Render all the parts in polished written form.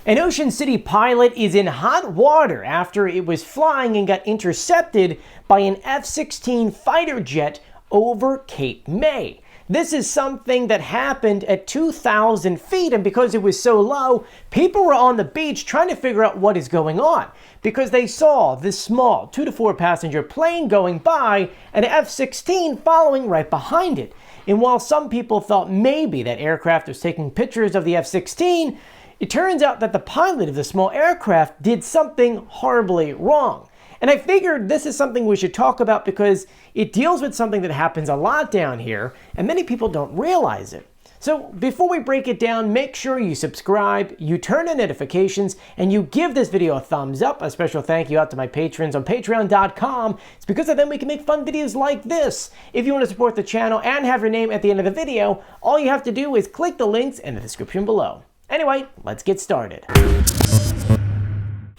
An Ocean City pilot is in hot water after it was flying and got intercepted by an F-16 fighter jet over Cape May. This is something that happened at 2,000 feet, and because it was so low, people were on the beach trying to figure out what is going on because they saw this small 2 to 4 passenger plane going by and an F-16 following right behind it. And while some people thought maybe that aircraft was taking pictures of the F-16, it turns out that the pilot of the small aircraft did something horribly wrong. And I figured this is something we should talk about because it deals with something that happens a lot down here and many people don't realize it. So before we break it down, make sure you subscribe, you turn on notifications, and you give this video a thumbs up. A special thank you out to my patrons on patreon.com. It's because of them we can make fun videos like this. If you want to support the channel and have your name at the end of the video, all you have to do is click the links in the description below. Anyway, let's get started.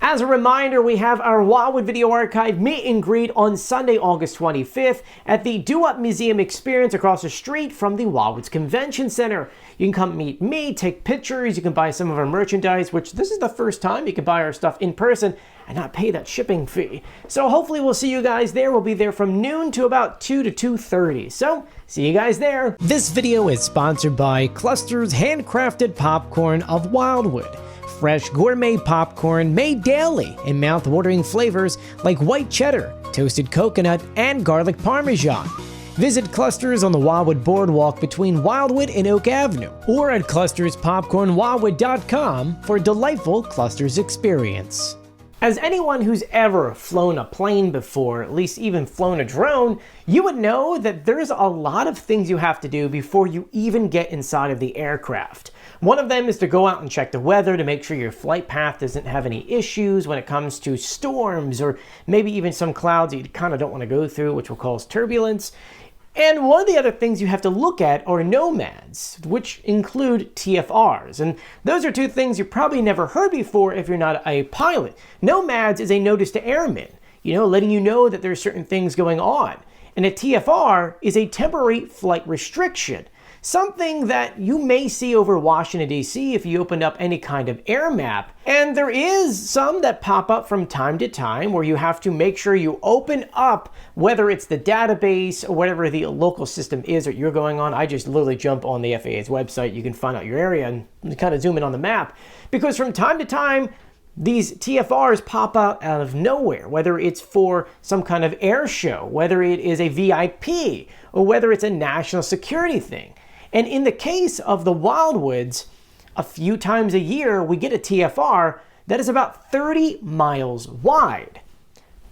As a reminder, we have our Wildwood Video Archive meet and greet on Sunday, August 25th at the Do Up Museum Experience across the street from the Wildwoods Convention Center. You can come meet me, take pictures, you can buy some of our merchandise, which this is the first time you can buy our stuff in person and not pay that shipping fee. So hopefully we'll see you guys there. We'll be there from noon to about 2 to 2:30. So see you guys there. This video is sponsored by Cluster's Handcrafted Popcorn of Wildwood. Fresh gourmet popcorn made daily in mouth-watering flavors like white cheddar, toasted coconut, and garlic parmesan. Visit Clusters on the Wildwood Boardwalk between Wildwood and Oak Avenue, or at clusterspopcornwildwood.com for a delightful Clusters experience. As anyone who's ever flown a plane before, at least even flown a drone, you would know that there's a lot of things you have to do before you even get inside of the aircraft. One of them is to go out and check the weather to make sure your flight path doesn't have any issues when it comes to storms or maybe even some clouds that you kind of don't want to go through, which will cause turbulence. And one of the other things you have to look at are NOMADs, which include TFRs. And those are two things you probably never heard before if you're not a pilot. NOMADs is a notice to airmen, letting you know that there's certain things going on. And a TFR is a temporary flight restriction. Something that you may see over Washington, D.C. if you opened up any kind of air map. And there is some that pop up from time to time where you have to make sure you open up, whether it's the database or whatever the local system is that you're going on. I just literally jump on the FAA's website. You can find out your area and kind of zoom in on the map. Because from time to time, these TFRs pop out of nowhere, whether it's for some kind of air show, whether it is a VIP, or whether it's a national security thing. And in the case of the Wildwoods, a few times a year, we get a TFR that is about 30 miles wide.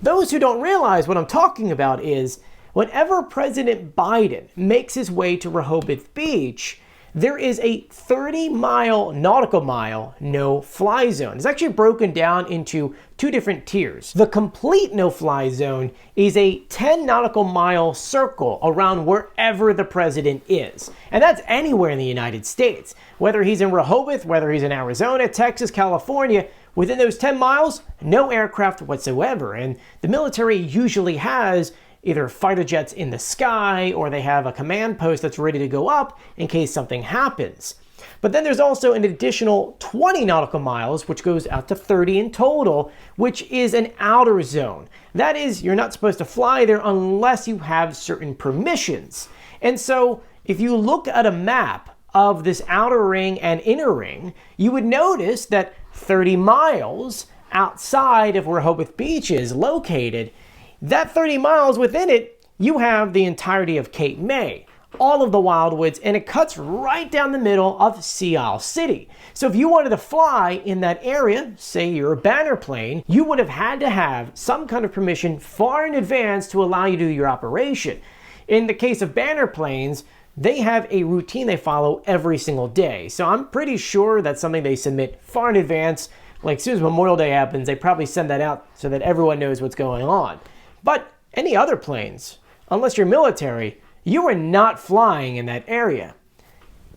Those who don't realize what I'm talking about is whenever President Biden makes his way to Rehoboth Beach, there is a 30-mile nautical mile no-fly zone. It's actually broken down into two different tiers. The complete no-fly zone is a 10 nautical mile circle around wherever the president is. And that's anywhere in the United States. Whether he's in Rehoboth, whether he's in Arizona, Texas, California, within those 10 miles, no aircraft whatsoever. And the military usually has either fighter jets in the sky or they have a command post that's ready to go up in case something happens. But then there's also an additional 20 nautical miles, which goes out to 30 in total, which is an outer zone. That is, you're not supposed to fly there unless you have certain permissions. And so if you look at a map of this outer ring and inner ring, you would notice that 30 miles outside of where Rehoboth Beach is located, that 30 miles within it, you have the entirety of Cape May, all of the Wildwoods, and it cuts right down the middle of Sea Isle City. So if you wanted to fly in that area, say you're a banner plane, you would have had to have some kind of permission far in advance to allow you to do your operation. In the case of banner planes, they have a routine they follow every single day. So I'm pretty sure that's something they submit far in advance. Like as soon as Memorial Day happens, they probably send that out so that everyone knows what's going on. But any other planes, unless you're military, you are not flying in that area.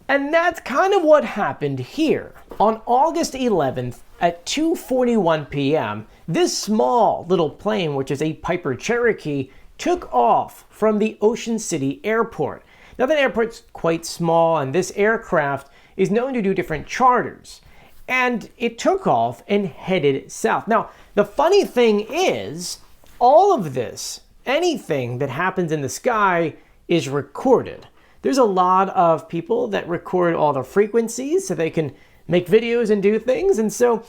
And that's kind of what happened here. On August 11th at 2:41 p.m., this small little plane, which is a Piper Cherokee, took off from the Ocean City Airport. Now that airport's quite small and this aircraft is known to do different charters. and it took off and headed south. Now, the funny thing is, all of this, anything that happens in the sky is recorded. There's a lot of people that record all the frequencies so they can make videos and do things. And so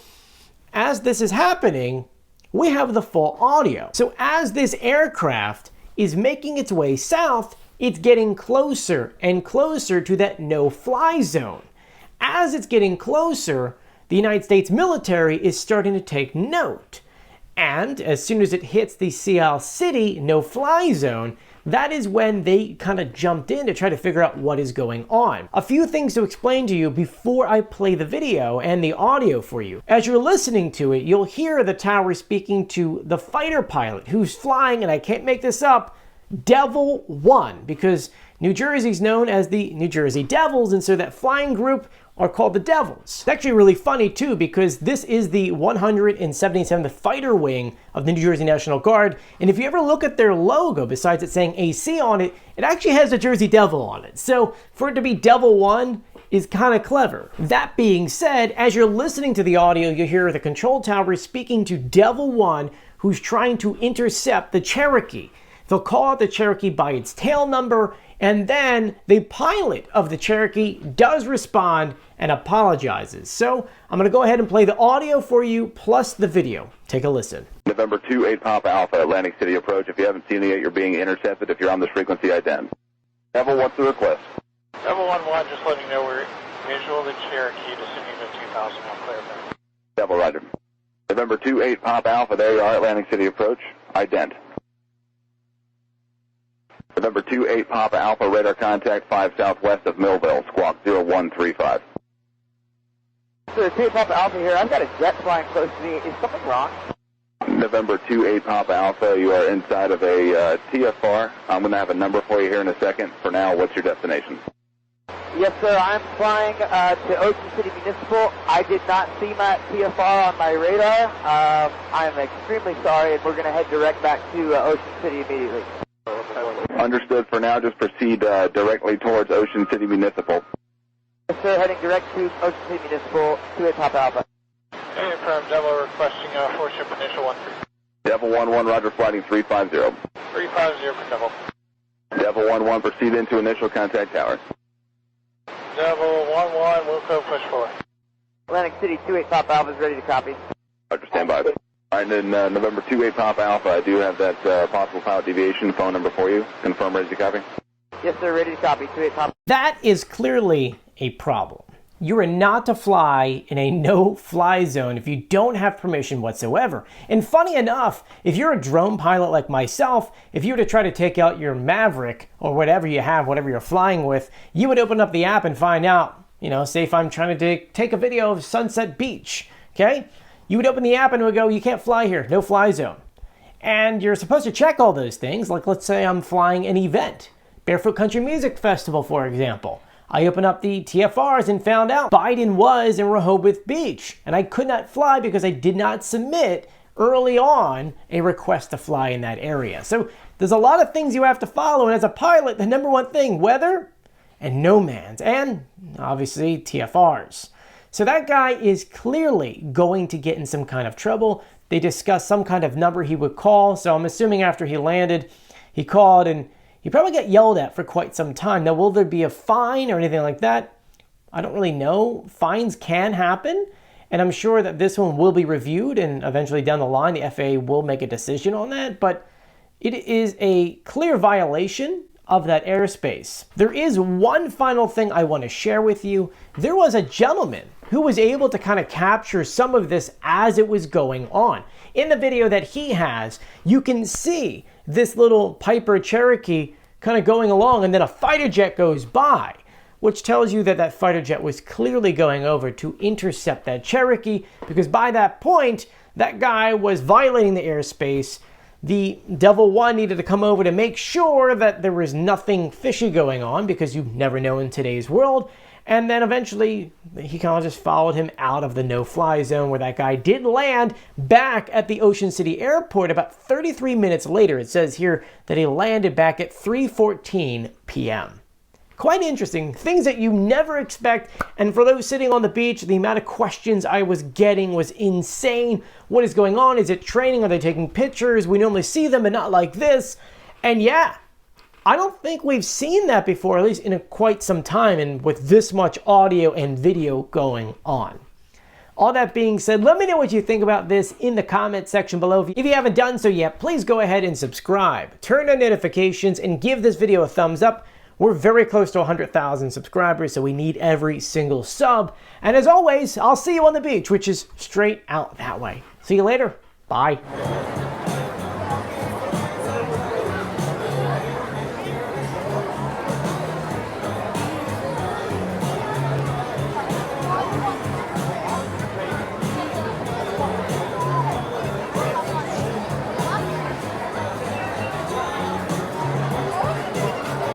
as this is happening, we have the full audio. So as this aircraft is making its way south, it's getting closer and closer to that no-fly zone. As it's getting closer, the United States military is starting to take note. And as soon as it hits the Seal City no-fly zone, that is when they kind of jumped in to try to figure out what is going on. A few things to explain to you before I play the video and the audio for you. As you're listening to it, you'll hear the tower speaking to the fighter pilot who's flying, and I can't make this up, Devil 1, because New Jersey's known as the New Jersey Devils, and so that flying group are called the Devils. It's actually really funny too, because this is the 177th Fighter Wing of the New Jersey National Guard, and if you ever look at their logo, besides it saying AC on it, it actually has a Jersey Devil on it. So for it to be Devil 1 is kind of clever. That being said, as you're listening to the audio, you hear the control tower speaking to Devil 1, who's trying to intercept the Cherokee. They'll call out the Cherokee by its tail number, and then the pilot of the Cherokee does respond and apologizes. So I'm going to go ahead and play the audio for you plus the video. Take a listen. November 28 Papa Alpha, Atlantic City approach. If you haven't seen it yet, you're being intercepted. If you're on this frequency, ident. Devil, what's the request? Devil 1-1, just letting you know we're visual the Cherokee, descending to 2000, clear. Devil, roger. November 28 Papa Alpha, there you are, Atlantic City approach, ident. November 28 Papa Alpha, radar contact 5 southwest of Millville, squawk 0135. So 2 Papa Alpha here, I've got a jet flying close to me. Is something wrong? November 28 Papa Alpha, you are inside of a TFR. I'm going to have a number for you here in a second. For now, what's your destination? Yes, sir. I'm flying to Ocean City Municipal. I did not see my TFR on my radar. I'm extremely sorry, and we're going to head direct back to Ocean City immediately. Understood. For now, just proceed directly towards Ocean City Municipal. Yes, sir. Heading direct to Ocean City Municipal, 28 Papa Alpha. Hey, affirm, Devil requesting 4-ship initial 1-3. Devil 1-1, roger, flighting 350. 350 for Devil. Devil 1-1, proceed into initial contact tower. Devil 1-1, Wilco, push forward. Atlantic City, 28 Papa Alpha is ready to copy. Roger, stand by. All right, then November 28 Papa Alpha, I do have that possible pilot deviation phone number for you. Confirm, ready to copy? Yes, sir. Ready to copy, 28 Papa. That is clearly a problem. You are not to fly in a no-fly zone if you don't have permission whatsoever. And funny enough, if you're a drone pilot like myself, if you were to try to take out your Maverick or whatever you have, whatever you're flying with, you would open up the app and find out, say if I'm trying to take a video of Sunset Beach, okay? You would open the app and it would go, you can't fly here, no fly zone. And you're supposed to check all those things, like let's say I'm flying an event, Barefoot Country Music Festival, for example. I opened up the TFRs and found out Biden was in Rehoboth Beach, and I could not fly because I did not submit early on a request to fly in that area. So there's a lot of things you have to follow, and as a pilot, the number one thing, weather and NOMANs, and obviously TFRs. So that guy is clearly going to get in some kind of trouble. They discussed some kind of number he would call, so I'm assuming after he landed, he called and he probably got yelled at for quite some time. Now, will there be a fine or anything like that? I don't really know. Fines can happen, and I'm sure that this one will be reviewed, and eventually down the line, the FAA will make a decision on that, but it is a clear violation of that airspace. There is one final thing I want to share with you. There was a gentleman who was able to kind of capture some of this as it was going on. In the video that he has, you can see this little Piper Cherokee kind of going along, and then a fighter jet goes by, which tells you that that fighter jet was clearly going over to intercept that Cherokee, because by that point, that guy was violating the airspace. The Devil 1 needed to come over to make sure that there was nothing fishy going on, because you never know in today's world. And then eventually, he kind of just followed him out of the no-fly zone, where that guy did land back at the Ocean City Airport about 33 minutes later. It says here that he landed back at 3:14 p.m. Quite interesting, things that you never expect. And for those sitting on the beach, the amount of questions I was getting was insane. What is going on? Is it training? Are they taking pictures? We normally see them, but not like this. And yeah, I don't think we've seen that before, at least in quite some time, and with this much audio and video going on. All that being said, let me know what you think about this in the comment section below. If you haven't done so yet, please go ahead and subscribe, turn on notifications, and give this video a thumbs up. We're very close to 100,000 subscribers, so we need every single sub. And as always, I'll see you on the beach, which is straight out that way. See you later. Bye.